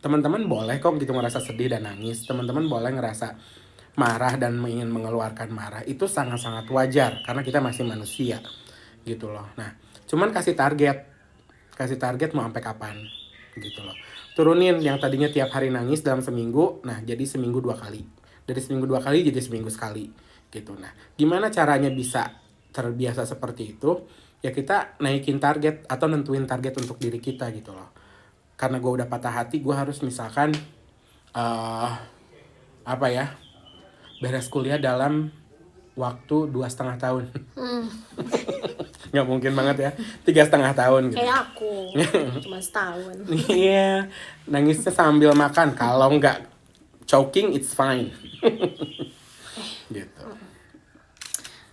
teman-teman boleh kok gitu ngerasa sedih dan nangis, teman-teman boleh ngerasa marah dan ingin mengeluarkan marah, itu sangat-sangat wajar karena kita masih manusia gitu loh. Nah cuman kasih target mau sampai kapan gitu loh. Turunin yang tadinya tiap hari nangis dalam seminggu, nah jadi seminggu 2 kali, dari seminggu 2 kali jadi seminggu sekali gitu. Nah gimana caranya bisa terbiasa seperti itu? Ya kita naikin target atau nentuin target untuk diri kita gitu loh. Karena gue udah patah hati, gue harus misalkan apa ya, beres kuliah dalam waktu 2,5 tahun. Nggak mungkin banget ya, 3,5 tahun gitu. Kayak aku, cuma setahun. Iya, nangisnya sambil makan. Kalau nggak choking, it's fine. Gitu.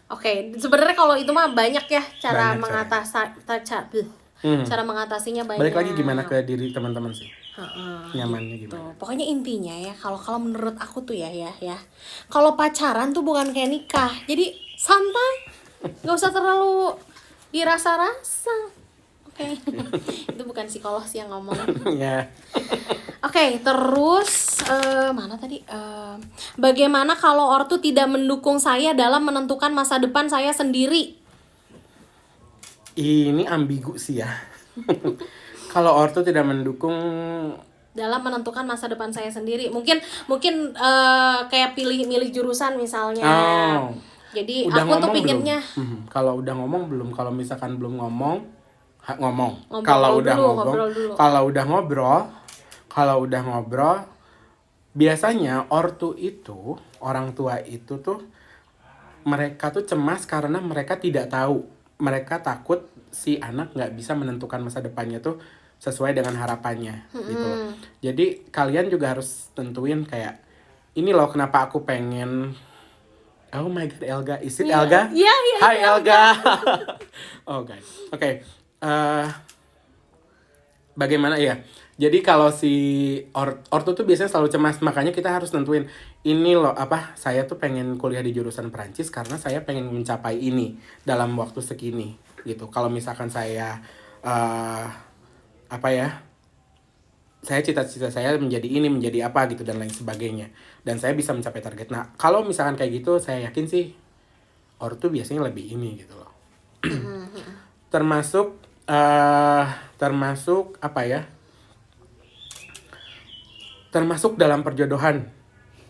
Oke, sebenarnya kalau itu mah banyak ya cara Banyak cara mengatasinya banyak. Balik lagi gimana ke diri teman-teman sih, nyamannya Gitu. gimana? Pokoknya intinya ya, kalau menurut aku tuh ya. Kalau pacaran tuh bukan kayak nikah. Jadi santai, nggak usah terlalu dirasa-rasa. Oke. Itu bukan psikolog sih yang ngomong. Ya, Oke, terus mana tadi? Bagaimana kalau ortu tidak mendukung saya dalam menentukan masa depan saya sendiri? ini ambigu sih ya. Kalau ortu tidak mendukung, Dalam menentukan masa depan saya sendiri, mungkin kayak milih jurusan misalnya. oh, Jadi udah aku tuh ngomong pinginnya belum? Kalau udah ngomong belum? Kalau misalkan belum ngomong, ngomong. Ngobrol Kalau dulu, udah ngomong, ngobrol dulu. kalau udah ngobrol, biasanya ortu itu, orang tua itu tuh, mereka tuh cemas karena mereka tidak tahu. Mereka takut si anak nggak bisa menentukan masa depannya tuh sesuai dengan harapannya gitu loh. Jadi kalian juga harus tentuin kayak, ini loh kenapa aku pengen. Oh my god, Elga, is it Elga? Iya, Hai Elga. Oh guys, oke. Bagaimana ya? Jadi kalau si ortu tuh biasanya selalu cemas, makanya kita harus nentuin, ini loh apa, saya tuh pengen kuliah di jurusan Perancis karena saya pengen mencapai ini dalam waktu segini gitu. Kalau misalkan saya apa ya, saya cita-cita saya menjadi ini, menjadi apa gitu dan lain sebagainya, dan saya bisa mencapai target. Nah kalau misalkan kayak gitu, saya yakin sih ortu biasanya lebih ini gitu loh. termasuk apa ya, termasuk dalam perjodohan.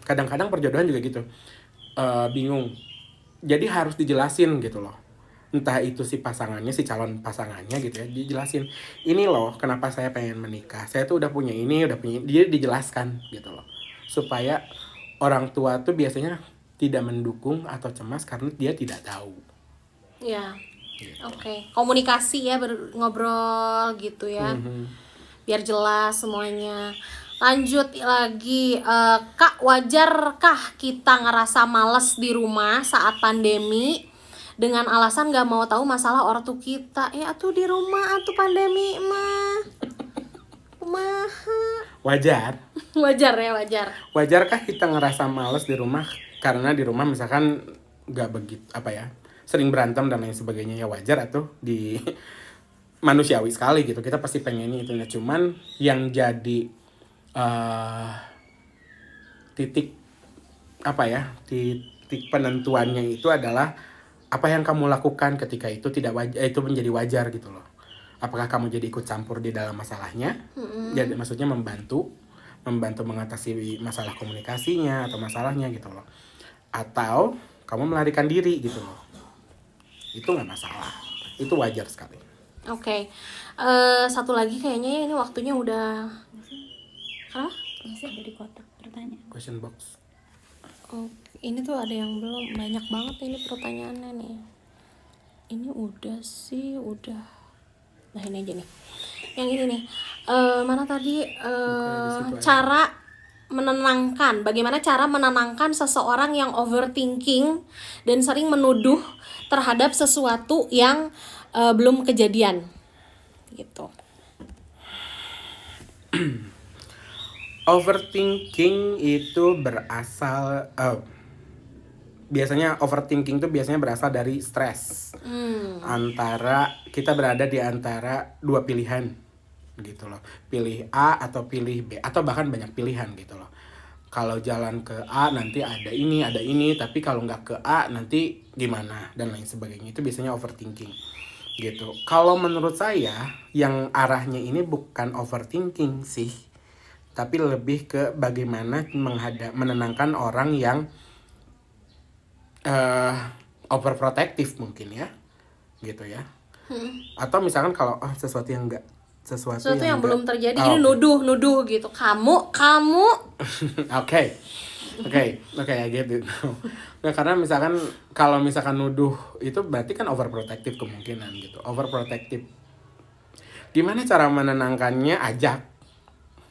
Kadang-kadang perjodohan juga gitu, bingung, jadi harus dijelasin gitu loh. Entah itu si pasangannya, si calon pasangannya gitu ya, dijelasin, ini loh kenapa saya pengen menikah, saya tuh udah punya ini, dia dijelaskan gitu loh, supaya orang tua tuh biasanya tidak mendukung atau cemas karena dia tidak tahu. Ya. Oke. Komunikasi ya, ngobrol gitu ya. Biar jelas semuanya. Lanjut lagi, Kak, wajarkah kita ngerasa males di rumah saat pandemi dengan alasan gak mau tahu masalah ortu kita? Ya atuh di rumah atuh pandemi mah. Kumaha? Wajar. Wajar ya, wajar. Wajarkah kita ngerasa males di rumah karena di rumah misalkan gak begitu apa ya, sering berantem dan lain sebagainya? Ya wajar atau di manusiawi sekali gitu, kita pasti pengennya itu. Cuman yang jadi titik apa ya, titik penentuannya itu adalah apa yang kamu lakukan ketika itu tidak wajar, itu menjadi wajar gitu loh. Apakah kamu jadi ikut campur di dalam masalahnya, jadi maksudnya membantu mengatasi masalah komunikasinya atau masalahnya gitu loh, atau kamu melarikan diri gitu loh. Itu nggak masalah, itu wajar sekali. Oke. Satu lagi kayaknya ini waktunya udah. Hah? Masih ada di kotak pertanyaan. Question box. Oh, ini tuh ada yang belum, banyak banget ini pertanyaannya nih. Ini udah sih, udah. Nah ini aja nih. Yang ini nih. Mana tadi? Cara menenangkan. Bagaimana cara menenangkan seseorang yang overthinking dan sering menuduh terhadap sesuatu yang belum kejadian. Gitu. Overthinking itu berasal biasanya overthinking tuh biasanya berasal dari stres. Antara kita berada di antara dua pilihan gitu loh. Pilih A atau pilih B atau bahkan banyak pilihan gitu loh. Kalau jalan ke A nanti ada ini, tapi kalau nggak ke A nanti gimana dan lain sebagainya. Itu biasanya overthinking gitu. Kalau menurut saya yang arahnya ini bukan overthinking sih, tapi lebih ke bagaimana menenangkan orang yang overprotective mungkin ya, gitu ya. Atau misalkan kalau sesuatu yang belum terjadi, Oh, ini nuduh gitu. Kamu Oke, I get it. Nah, karena misalkan kalau misalkan nuduh itu berarti kan overprotective kemungkinan gitu. Overprotective. Gimana cara menenangkannya? Ajak,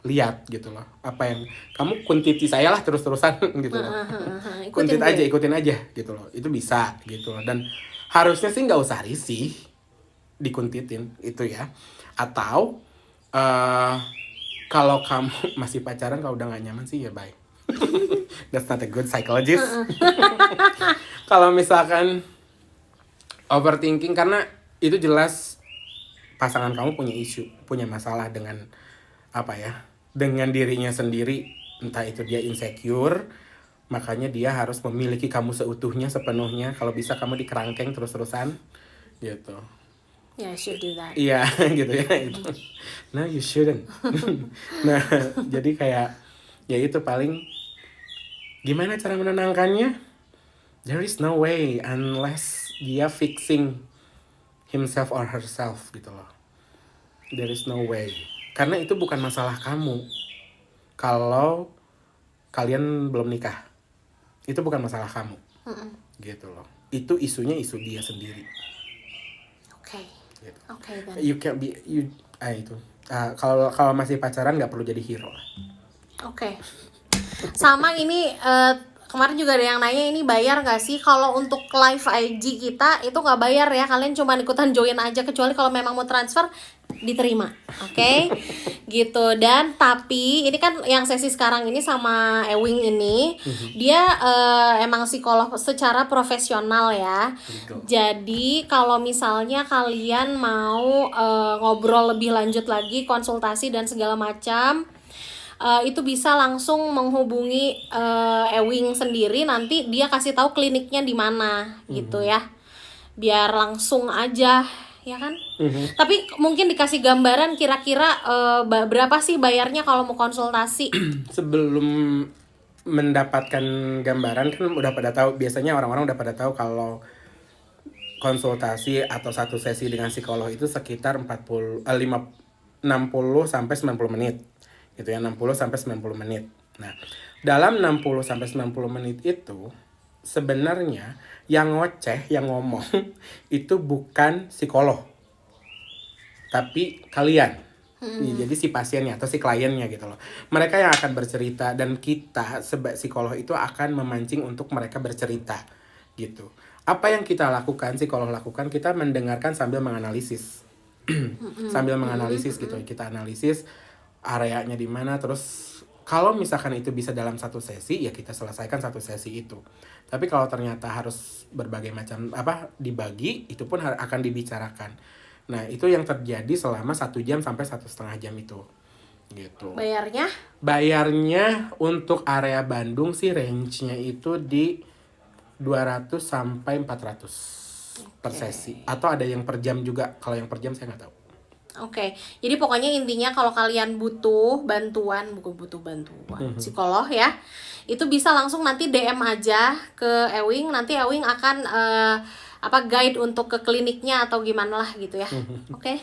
lihat gitu loh. Apa yang kamu kuntiti saya lah terus-terusan gitu loh. Ikutin aja gitu loh. Itu bisa gitu loh. Dan harusnya sih nggak usah risih dikuntitin itu ya. Atau kalau kamu masih pacaran, kalau udah gak nyaman sih ya bye. That's not a good psychologist. Kalau misalkan overthinking, karena itu jelas pasangan kamu punya isu, punya masalah dengan dengan dirinya sendiri. Entah itu dia insecure, makanya dia harus memiliki kamu seutuhnya, sepenuhnya. Kalau bisa kamu dikerangkeng terus-terusan gitu. Yeah, I should do that. Iya, gitu ya itu. No, you shouldn't. Nah, jadi kayak ya itu paling gimana cara menenangkannya? There is no way unless dia fixing himself or herself gitu loh. There is no way. Karena itu bukan masalah kamu. Kalau kalian belum nikah, itu bukan masalah kamu. Gitu loh. Itu isunya isu dia sendiri. Oke. Gitu. Oke, then. You can be itu. Kalau masih pacaran nggak perlu jadi hero lah. Oke. Sama ini kemarin juga ada yang nanya, ini bayar nggak sih? Kalau untuk live IG kita itu nggak bayar ya, kalian cuma ikutan join aja, kecuali kalau memang mau transfer diterima, oke? Gitu. Dan tapi ini kan yang sesi sekarang ini sama Ewing ini, dia emang psikolog secara profesional ya. Jadi kalau misalnya kalian mau ngobrol lebih lanjut lagi, konsultasi dan segala macam, itu bisa langsung menghubungi Ewing sendiri, nanti dia kasih tahu kliniknya di mana gitu ya, biar langsung aja ya kan. Tapi mungkin dikasih gambaran kira-kira berapa sih bayarnya kalau mau konsultasi. Sebelum mendapatkan gambaran kan udah pada tahu, biasanya orang-orang udah pada tahu kalau konsultasi atau satu sesi dengan psikolog itu sekitar 60 sampai 90 menit. Gitu ya, 60 sampai 90 menit. Nah, dalam 60 sampai 90 menit itu sebenarnya yang ngoceh, yang ngomong itu bukan psikolog, tapi kalian. Jadi si pasiennya atau si kliennya gitu loh. Mereka yang akan bercerita, dan kita sebagai psikolog itu akan memancing untuk mereka bercerita gitu. Apa yang kita lakukan, psikolog lakukan, kita mendengarkan sambil menganalisis. Sambil menganalisis gitu. Kita analisis areanya di mana, terus kalau misalkan itu bisa dalam satu sesi, ya kita selesaikan satu sesi itu. Tapi kalau ternyata harus berbagai macam dibagi, itu pun akan dibicarakan. Nah, itu yang terjadi selama 1 jam sampai 1,5 jam itu. Gitu. Bayarnya untuk area Bandung sih range-nya itu di 200 sampai 400 per sesi. Atau ada yang per jam juga. Kalau yang per jam saya nggak tahu. Oke, jadi pokoknya intinya kalau kalian butuh bantuan psikolog ya, itu bisa langsung nanti DM aja ke Ewing, nanti Ewing akan guide untuk ke kliniknya atau gimana lah gitu ya. Oke.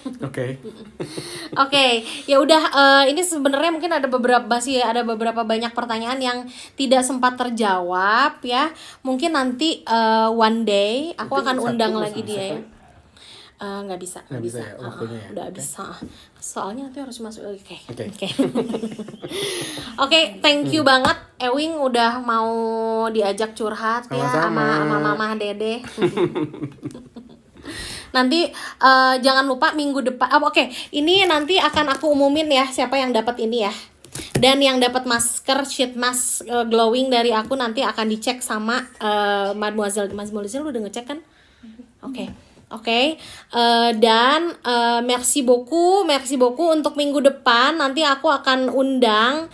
Oke, ya udah, ini sebenarnya mungkin ada beberapa banyak pertanyaan yang tidak sempat terjawab ya. Mungkin nanti one day aku akan undang lagi dia ya. Nggak bisa ya, waktunya ya. Udah habis, soalnya nanti harus masuk lagi. Oke, thank you banget Ewing udah mau diajak curhat. Sama-sama. Ya sama Mama Dede. Nanti jangan lupa minggu depan. Oke, ini nanti akan aku umumin ya siapa yang dapat ini ya. Dan yang dapat masker sheet mask glowing dari aku nanti akan dicek sama Mademoiselle udah ngecek kan? Oke. Dan merci beaucoup untuk minggu depan nanti aku akan undang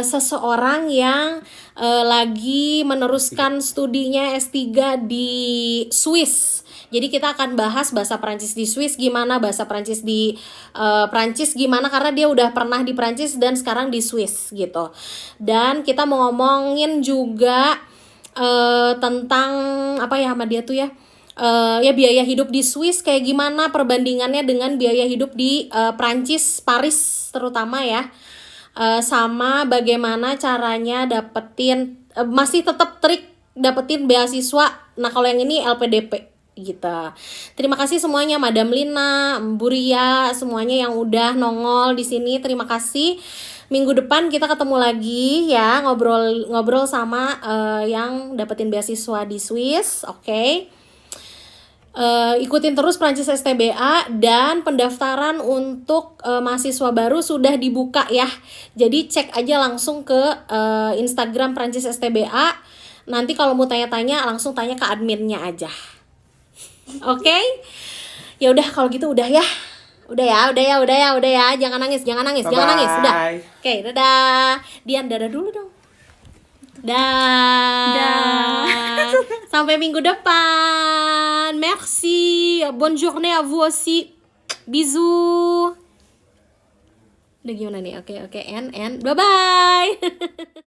seseorang yang lagi meneruskan studinya S3 di Swiss. Jadi kita akan bahas bahasa Prancis di Swiss gimana, bahasa Prancis di Prancis gimana, karena dia udah pernah di Prancis dan sekarang di Swiss gitu. Dan kita mau ngomongin juga tentang apa ya sama dia tuh ya, ya biaya hidup di Swiss kayak gimana perbandingannya dengan biaya hidup di Prancis, Paris terutama ya. Sama bagaimana caranya dapetin masih tetap trik dapetin beasiswa. Nah kalau yang ini LPDP gitu. Terima kasih semuanya, Madam Lina, Bu Ria, semuanya yang udah nongol di sini. Terima kasih. Minggu depan kita ketemu lagi ya, ngobrol sama yang dapetin beasiswa di Swiss, oke? Ikutin terus Prancis STBA, dan pendaftaran untuk mahasiswa baru sudah dibuka ya. Jadi cek aja langsung ke Instagram Prancis STBA. Nanti kalau mau tanya-tanya langsung tanya ke adminnya aja. Oke? Ya udah kalau gitu udah ya. Udah ya. Jangan nangis. Bye-bye. Udah. Oke, dadah. Dian dadah dulu dong. Dah. Sampai minggu depan. Merci. Bonne journée à vous aussi. Bisous. Udah gimana nih? Oke. Bye bye.